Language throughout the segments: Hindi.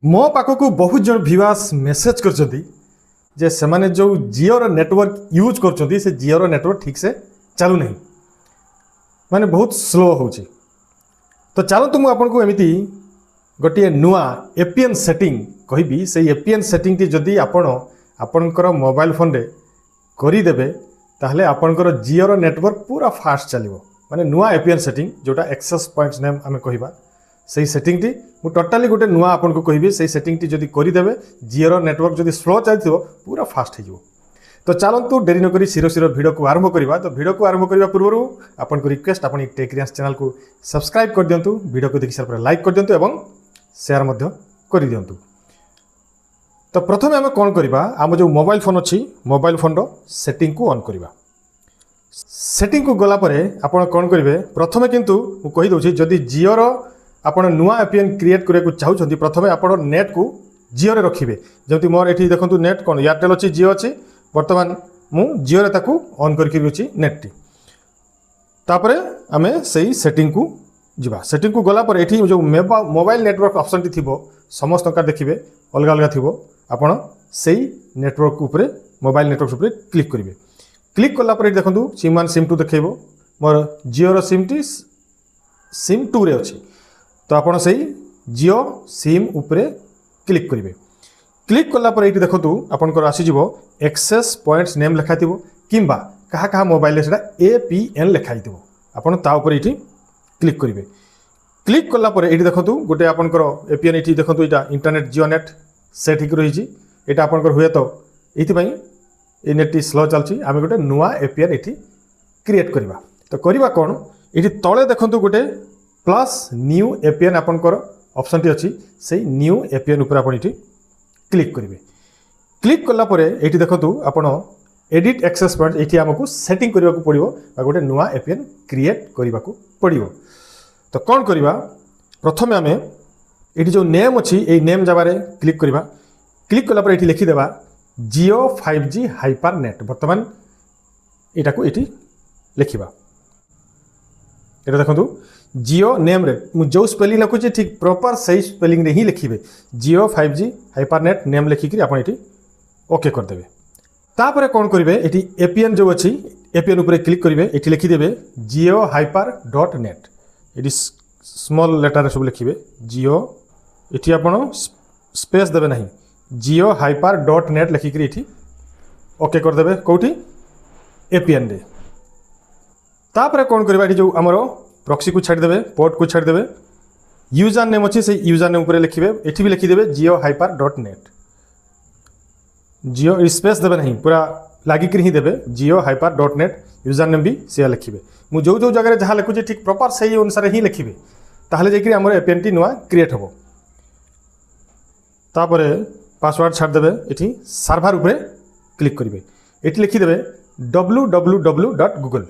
मो पाखक बहुत जन भिवास मेसेज कर से जो जिओर नेटवर्क यूज कर जिओर नेटवर्क ठीक से चलू नहीं माने बहुत स्लो हो तो चलतु मुझे एमती गोटे नुआ एपीएन सेटिंग कहि से एपीएन सेटिंग टी जदि आपणकर मोबाइल फोन रे करदेवे ताहले आपणकर जिओर नेटवर्क पूरा फास्ट चलो माने नुआ एपीएन सेटिंग जोटा एक्सेस पॉइंट्स नेम आम कहिबा से सेटिंग टी मु टोटाली गोटे नुआ आपन को कहि से सेटिंग टी जदि करदेवे जिओर नेटवर्क जदि स्लो चलथिबो पूरा फास्ट हो तो चलतु डेरी नक शिरो शिरो भिडियो को आरंभ करवा तो भिडियो को आरंभ करने पूर्व आपन को रिक्वेस्ट आपन टेक्रियांस चैनल को सब्सक्राइब कर दिंतु भिडियो को देखि सार पर लाइक कर दिंतु एवं शेयर मध्य कर दिंतु। तो प्रथम आम कौन करवा आम जो मोबाइल फोन अच्छी मोबाइल फोन रो सेटिंग को ऑन करवा सेटिंग को गला परे आपन कौन करेंगे प्रथम किंतु मु कहि दउछि जदि जिओर आपन नुआ एपीएन क्रिएट करने को चाहते प्रथम आपन नेट को जिओ रे रखिबे जमती मोर एठी देखंतु नेट कोन एयरटेल अछि जिओ अछि वर्तमान मु जिओ रे ताकू ऑन करके अछि नेट टी तापरे आमे सही सेटिंग को जिबा सेटिंग को गला पर एठी जो मोबाइल नेटवर्क ऑप्शन टी थिबो समस्त का देखिबे अलग अलग थिबो आपन सही नेटवर्क ऊपर मोबाइल नेटवर्क ऊपर क्लिक करिवे क्लिक कला पर देखंतु सिम 1 सिम 2 देखैबो मोर जिओ रो सिम टी सिम 2 रे अछि तो आपन सही जिओ सिम ऊपर क्लिक करिवे क्लिक कला पर एठी देखंतु आपनकर आसी जिवो एक्सेस पॉइंट्स नेम लिखा थिबो किंबा कहा कहा मोबाइल सेटा एपीएन लिखा हिथिबो आपन ता ऊपर एठी क्लिक करिवे क्लिक कला पर एठी देखंतु गोटे आपनकर एपीएन एठी देखंतु एटा इंटरनेट जिओ नेट सेट हिक रहिछि एटा आपनकर हुए तो एथि पई ए नेट टी स्लो चलछि आमे गोटे नुवा एपीएन एठी क्रिएट करबा तो करबा कोन एठी तळे देखंतु गोटे प्लस न्यू एपीएन आपनकर ऑप्शन टी अछि से न्यू एपीएन ऊपर आपन एठी क्लिक करेंगे क्लिक कला परे एठी देखंतु आपण एडिट एक्सेस पॉइंट एठी हमकु सेटिंग करबा को पड़िबो बा गोटे नुआ एपीएन क्रिएट करबा को पड़िबो तो कोन करबा प्रथमे हमें एठी जो नेम अछि ए नेम जाबारे क्लिक करबा क्लिक कला परे एठी लिखि देबा जिओ 5G हाइपर नेट वर्तमान एटा को एठी लिखिबा एटा देखंतु जिओ नेम रे जो स्पेलिंग लिखुचे ठीक प्रॉपर सही स्पेलिंग रे ही लिखिबे जिओ 5G हाइपरनेट नेम लिखिकरी आपण एठी ओके कर देबे तापरे कोन करिवे एठी एपीएन जो अछि एपीएन ऊपर क्लिक करिवे एठी लिखि देबे जिओ हाइपर डॉट नेट एठी स्मॉल लेटर रे सब लिखिबे जिओ एठी आपण स्पेस देबे नहीं जिओ हाइपर डॉट नेट लिखिकरी एठी ओके कर देबे कोठी एपीएन रे तापरे कोन करिवा एठी जो हमरो प्रॉक्सी को छाड़ देबे पोर्ट को छाड़ देबे यूजर नेम अछि से यूजर नेम ऊपर लिखिबे एठी भी लिखि देबे Jio hyper dot net Jio space देबे नहीं पूरा लागी कर ही देबे Jio hyper dot net user name भी से लिखिबे मु जो जो जगह जहाँ लिखुचे ठीक प्रॉपर सही अनुसार ही लिखिबे ताहले जेकि हमर एपीएन टी नुआ क्रिएट हबो तापरे पासवर्ड छाड़ देबे एठी सर्वर ऊपर क्लिक करिवे एठी लिखि देबे www.google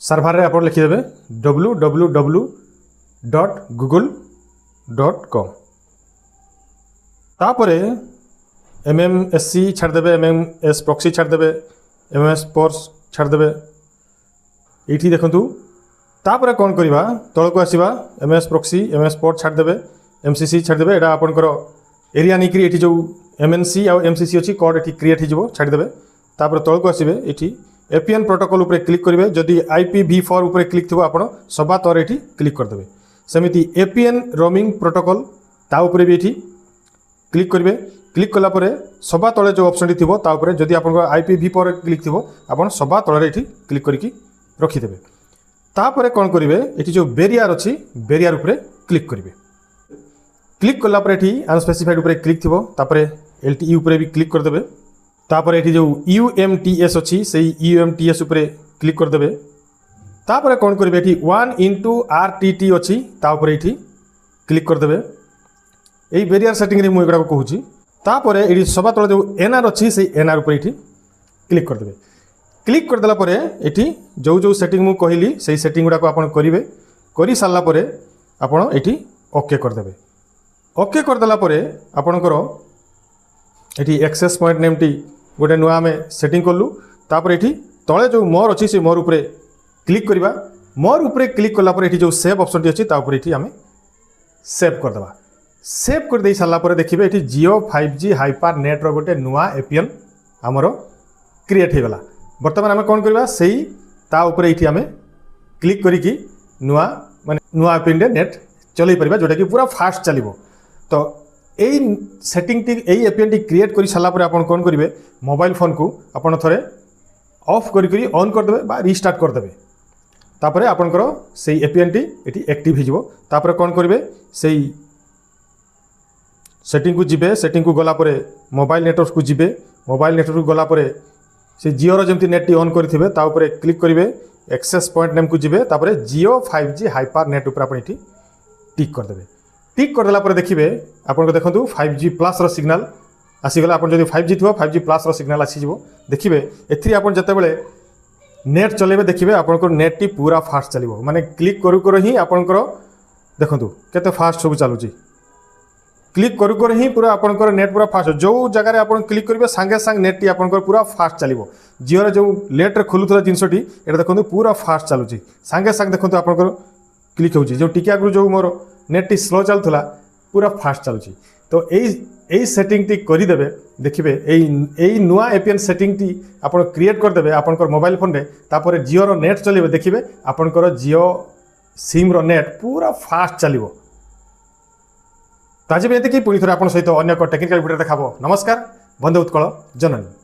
सर्वर रे आप लिखिदेवे www.google.com तापरे MMSC छाड़ देबे MMS प्रॉक्सी छाड़ देबे MMS पोर्स छाड़ देबे एठी देखंतु तापरे कोन करबा तळ को आसीबा MMS प्रॉक्सी MMS पोर्ट छाड़ देबे MCC छाड़ देबे एटा आपनकर एरिया निकरी एठी जो MNC आ MCC अछि कोड एठी क्रिएट हि जिवो छाड़ देबे तापरे तळ को आसीबे एठी एपीएन प्रोटोकॉल ऊपर क्लिक करेंगे जदि IPv4 ऊपर क्लिक थो आप सभा तर ये क्लिक करदे सेमती एपीएन रोमिंग प्रोटोकॉल ता ऊपर भी ये क्लिक करेंगे क्लिक कला परे सभा तले जो ऑप्शन थी तापर जदि आप IPv4 क्लिक थो आप सभा तले ये क्लिक करके रखिदेवे तापर कौन करेंगे ये जो बेरियर अच्छी बेरियर ऊपर क्लिक करेंगे क्लिक कला ये अनस्पेसिफाइड ऊपर क्लिक थो तापर LTE ऊपर भी क्लिक करदे तापर ये जो UMTS अच्छी से UMTS ऊपर क्लिक करदे तापर कौन करेंगे ये 1/RTT अच्छी तापर ये क्लिक करदे यही बेरियर सेटिंग रे मुझे कहूँ तापर ये सभा तले जो NR अच्छी से NR ऊपर ये क्लिक करदे क्लिक करदेला परे ये जो जो सेटिंग मुझे कहली से सेटिंग गुड़ाक आप करेंगे कर सारापर आपड़ ये ओके करदे ओके करदेला परे आपणकर ये एक्सेस पॉइंट नेम टी गोटे नुआ आम सेटिंग कलु तापर ये तले जो मोर अच्छी से मोर उपरे क्लिक करवा मोर उपरे क्लिक कलापर ये जो सेव ऑप्शन टी अच्छी ये आम सेव करदे सेव कर दे सारा पर देखिए ये जियो 5G हाइपर नेट रो गोटे नुआ एपीएन आमर क्रिएट होगला बर्तमान आम कौन करवा सही ता उपरे ये आम क्लिक करिकी नुआ माने नुआ एपीएन नेट चलई परिबा जोटा कि पूरा फास्ट चलिबो तो यही सेटिंग टी यही एपीएन टी क्रिएट कर सारा पर आप कौन करेंगे मोबाइल फोन को आपड़ थे ऑफ करी ऑन करदे बा रिस्टार्ट करदे तापर आपंकर से एपीएन टी ये एक्टिव हो कौन करेंगे से सेटिंग को जिबे सेटिंग को गलापर मोबाइल नेटवर्क को जिबे मोबाइल नेटवर्क को गलापर से जियो जमी नेट टी ऑन करेंगे तापर क्लिक करेंगे एक्सेस पॉइंट नेम को जिबे तापर जियो 5G हाइपर नेट उपर आप टिक करदे टिक करदेला पर देखिए आपको देखो 5G प्लस रो सिग्नल आसीगला आप जो 5G थो 5G प्लस रो सिग्नल आसीज देखिए एथि आप जितेबाला नेट चलेबे देखिए आपंकर नेट टी पूरा फास्ट चलो माने क्लिक करू कर ही आपंकर देखो केते फास्ट सब चलुची क्लिक करू कर ही पूरा आपंकर नेट पूरा फास्ट जो जगह आप क्लिक करेंगे सांगे सांग नेट टी आपंकर पूरा फास्ट चलो जियो जो लेट रे खोलुला जिनसटी ये देखो पूरा फास्ट चलुची सांगे सांग देखो आपंकर क्लिक हो जो टिके आगु जो मोर नेट टी स्लो चलुला पूरा फास्ट चलुची तो यही सेटिंग टी करदेवे देखिए यही नुआ एपीएन सेटिंग टी आप क्रिएट करदे आपंकर मोबाइल फोन रे तापर जियो रो नेट चलेबे देखिए आपंकर जियो सिम रो नेट पूरा फास्ट चलिबो ताजे भी एतिकी पुणी थोड़े आपन सहित अन्य टेक्निकल वीडियो देखाबो नमस्कार बंदे उत्कल जननी।